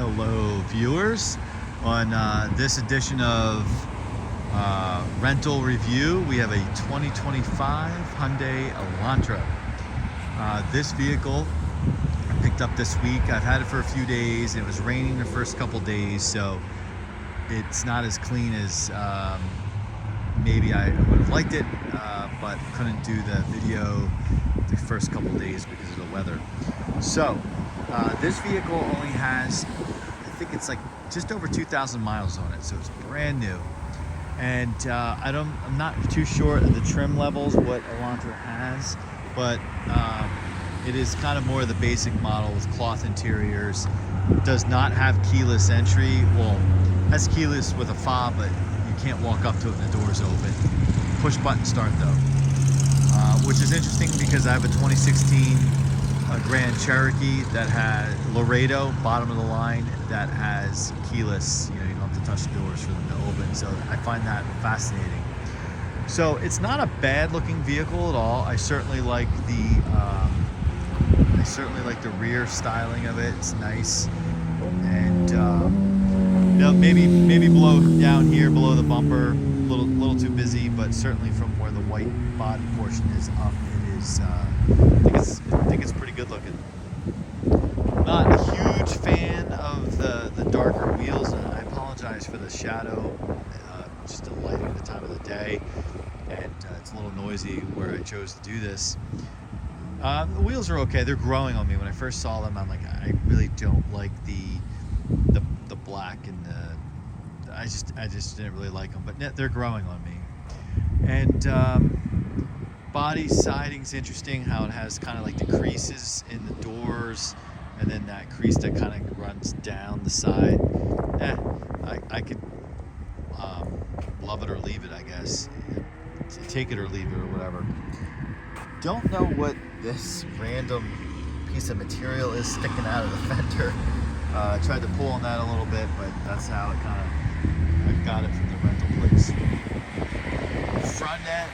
Hello viewers, on this edition of Rental Review we have a 2025 Hyundai Elantra. This vehicle I picked up this week. I've had it for a few days. It was raining the first couple days, so it's not as clean as maybe I would have liked it, but couldn't do the video the first couple days because of the weather. So this vehicle only has, I think it's like just over 2,000 miles on it, so it's brand new. And I'm not too sure of the trim levels what Elantra has, but it is kind of more of the basic model with cloth interiors. Does not have keyless entry. Well, has keyless with a fob, but you can't walk up to it and the door's open. Push button start though, which is interesting because I have a 2016 Grand Cherokee that had Laredo, bottom of the line, that has keyless. You don't have to touch the doors for them to open. So I find that fascinating. So it's not a bad looking vehicle at all. I certainly like the rear styling of it. It's nice, and maybe below down here below the bumper, a little too busy, but certainly from where the white body portion is up, it is. I think it's pretty good looking. Not a huge fan of the darker wheels, and I apologize for the shadow. Just the lighting at the time of the day, and it's a little noisy where I chose to do this. The wheels are okay. They're growing on me. When I first saw them, I'm like, I really don't like the black and the. I just didn't really like them, but they're growing on me. And body siding's interesting. How it has kind of like the creases in the doors, and then that crease that kind of runs down the side. I could love it or leave it, I guess. Take it or leave it or whatever. Don't know what this random piece of material is sticking out of the fender. I tried to pull on that a little bit, but that's how it I got it from the rental place.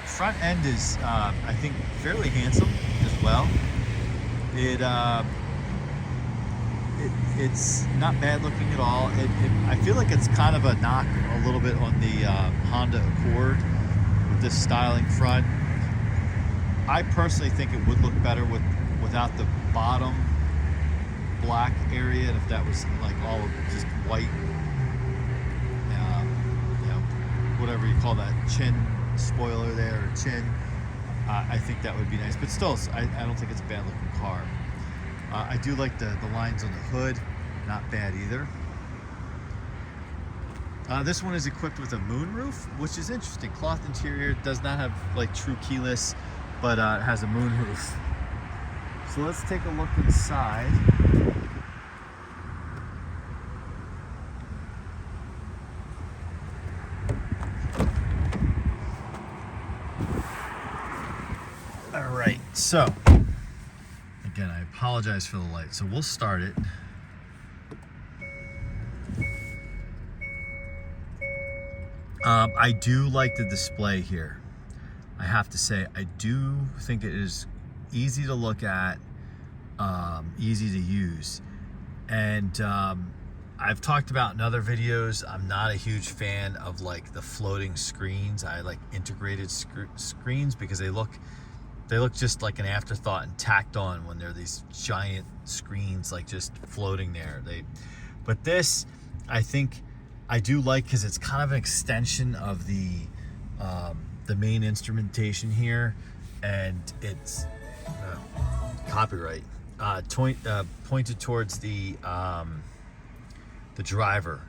Front end is, I think, fairly handsome as well. It's not bad looking at all. I feel like it's kind of a knock a little bit on the Honda Accord with this styling front. I personally think it would look better without the bottom black area, and if that was like all just white, whatever you call that, chin spoiler there, or chin. I think that would be nice, but still, I don't think it's a bad looking car. I do like the lines on the hood, not bad either. This one is equipped with a moonroof, which is interesting. Cloth interior, does not have like true keyless, but it has a moonroof. So let's take a look inside. All right, so again, I apologize for the light. So we'll start it. I do like the display here. I have to say, I do think it is easy to look at, easy to use. And I've talked about in other videos, I'm not a huge fan of like the floating screens. I like integrated screens because they look just like an afterthought and tacked on when they're these giant screens like just floating there. But this, I think I do like, because it's kind of an extension of the main instrumentation here, and it's copyright pointed towards the driver,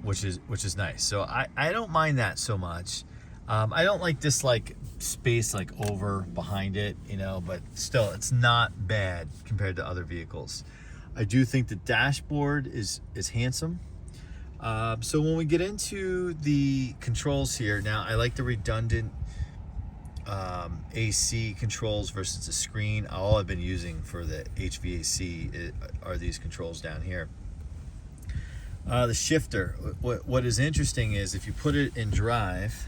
which is nice. So I don't mind that so much. I don't like this like space like over behind it, but still, it's not bad compared to other vehicles. I do think the dashboard is handsome. So when we get into the controls here, now I like the redundant AC controls versus the screen. All I've been using for the HVAC are these controls down here. The shifter, what is interesting is if you put it in drive,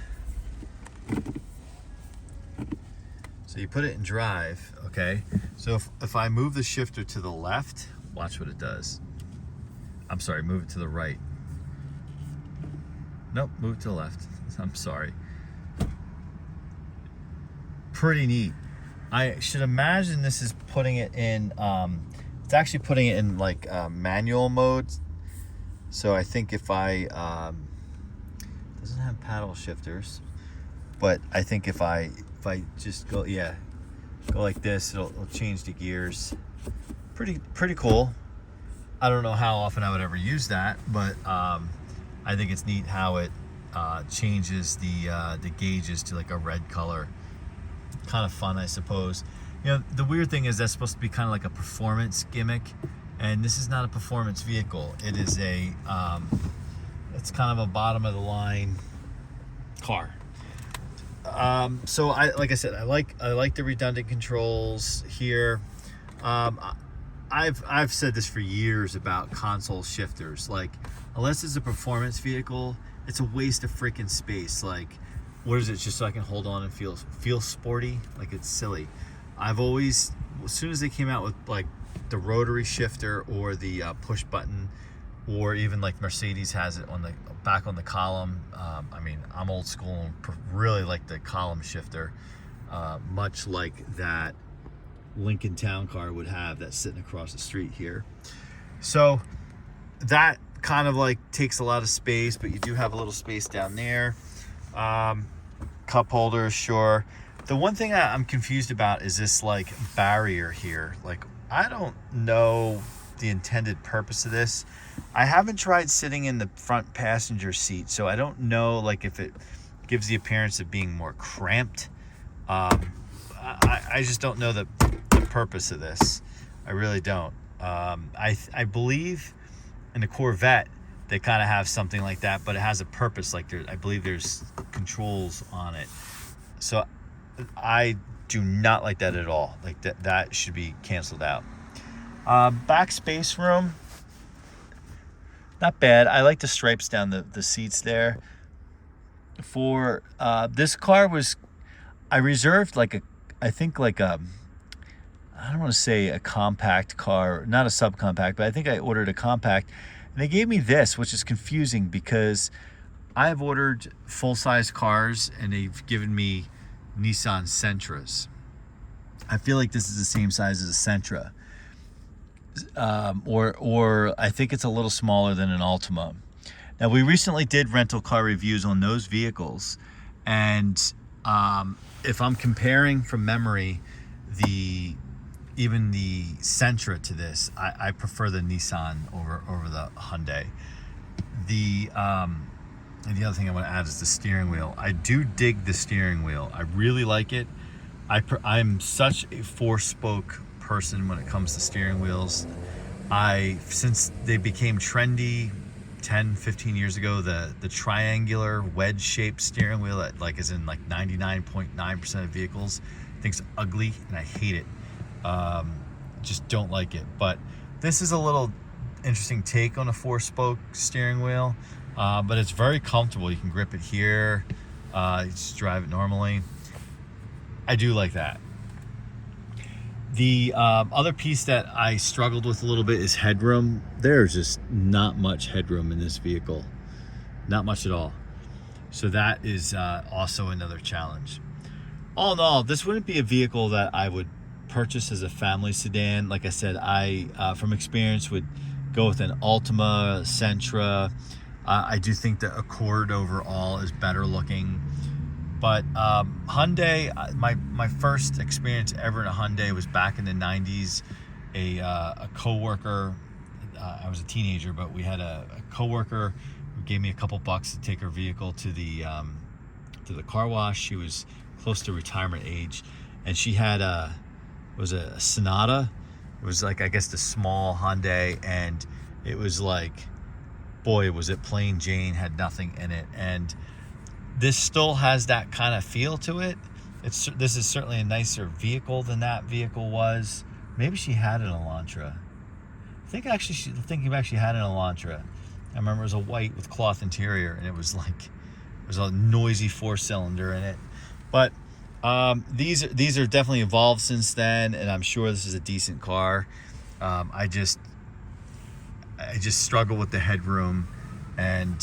so you put it in drive, okay? So if I move the shifter to the left, watch what it does. I'm sorry, move it to the right. Nope, move it to the left. I'm sorry. Pretty neat. I should imagine this is putting it in, it's actually putting it in like manual mode. So I think if I, doesn't have paddle shifters, but I think if I just go, yeah, go like this, it'll change the gears. Pretty cool. I don't know how often I would ever use that, but I think it's neat how it changes the gauges to like a red color. Kind of fun, I suppose. You know, the weird thing is that's supposed to be kind of like a performance gimmick, and this is not a performance vehicle. It is a it's kind of a bottom of the line car. So like I said, I like the redundant controls here. I've said this for years about console shifters. Like, unless it's a performance vehicle, it's a waste of freaking space. Like, what is it? Just so I can hold on and feel sporty? Like, it's silly. I've always, as soon as they came out with like the rotary shifter or the push button, or even like Mercedes has it on the back on the column. I mean, I'm old school and really like the column shifter, much like that Lincoln Town Car would have that's sitting across the street here. So that kind of like takes a lot of space, but you do have a little space down there. Cup holders, sure. The one thing I'm confused about is this like barrier here. Like, I don't know the intended purpose of this. I haven't tried sitting in the front passenger seat, so I don't know like if it gives the appearance of being more cramped. I just don't know the purpose of this. I really don't. I believe in the Corvette they kind of have something like that, but it has a purpose. Like, I believe there's controls on it. So I do not like that at all. Like, that should be canceled out. Back space room, not bad. I like the stripes down the seats there. For this car I reserved like I don't want to say a compact car, not a subcompact, but I think I ordered a compact. And they gave me this, which is confusing because I've ordered full-size cars and they've given me Nissan Sentras. I feel like this is the same size as a Sentra. Or I think it's a little smaller than an Altima. Now, we recently did rental car reviews on those vehicles, and if I'm comparing from memory even the Sentra to this, I prefer the Nissan over the Hyundai. And the other thing I want to add is the steering wheel. I do dig the steering wheel. I really like it. I'm such a 4-spoke person when it comes to steering wheels. Since they became trendy 10, 15 years ago, the triangular wedge-shaped steering wheel that like is in like 99.9% of vehicles, I think it's ugly and I hate it. Just don't like it. But this is a little interesting take on a 4-spoke steering wheel, but it's very comfortable. You can grip it here, you just drive it normally. I do like that. The other piece that I struggled with a little bit is headroom. There's just not much headroom in this vehicle. Not much at all. So that is also another challenge. All in all, this wouldn't be a vehicle that I would purchase as a family sedan. Like I said, I from experience would go with an Altima, Sentra. I do think the Accord overall is better looking. But Hyundai, my first experience ever in a Hyundai was back in the 90s. A coworker, I was a teenager, but we had a coworker who gave me a couple bucks to take her vehicle to the car wash. She was close to retirement age, and she had a Sonata. It was like, I guess, the small Hyundai, and it was like, boy, was it plain Jane, had nothing in it. And this still has that kind of feel to it. This is certainly a nicer vehicle than that vehicle was. Maybe she had an Elantra. I think actually she had an Elantra. I remember it was a white with cloth interior, and it was a noisy 4-cylinder in it. But these are definitely evolved since then, and I'm sure this is a decent car. I just struggle with the headroom, and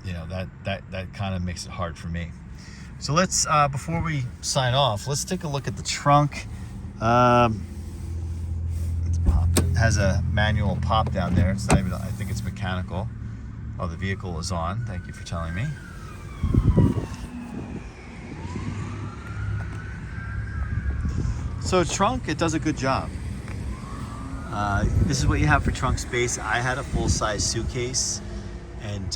you know, that kind of makes it hard for me. So let's before we sign off, let's take a look at the trunk. Let's pop it. It has a manual pop down there. It's not even, I think it's mechanical. Oh, the vehicle is on. Thank you for telling me. So trunk, it does a good job. This is what you have for trunk space. I had a full-size suitcase, and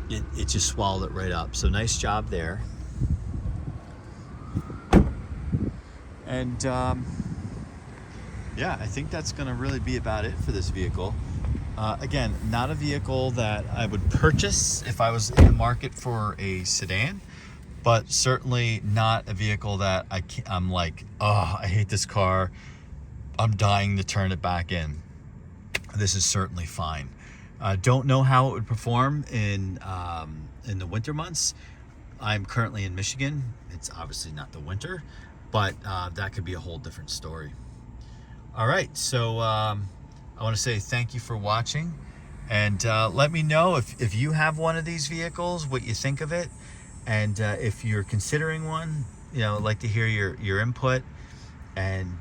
it just swallowed it right up. So nice job there. And yeah, I think that's going to really be about it for this vehicle. Again, not a vehicle that I would purchase if I was in the market for a sedan, but certainly not a vehicle that I'm like, oh, I hate this car, I'm dying to turn it back in. This is certainly fine. Don't know how it would perform in the winter months. I'm currently in Michigan. It's obviously not the winter, but that could be a whole different story. All right, so I want to say thank you for watching, and let me know if you have one of these vehicles, what you think of it, and if you're considering one, you know, I'd like to hear your input, and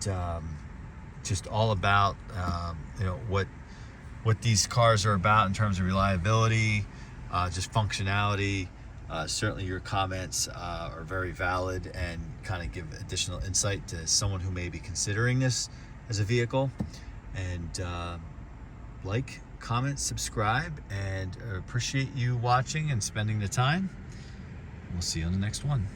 just all about you know, what these cars are about in terms of reliability, just functionality. Certainly your comments are very valid and kind of give additional insight to someone who may be considering this as a vehicle. And like, comment, subscribe, and appreciate you watching and spending the time. We'll see you on the next one.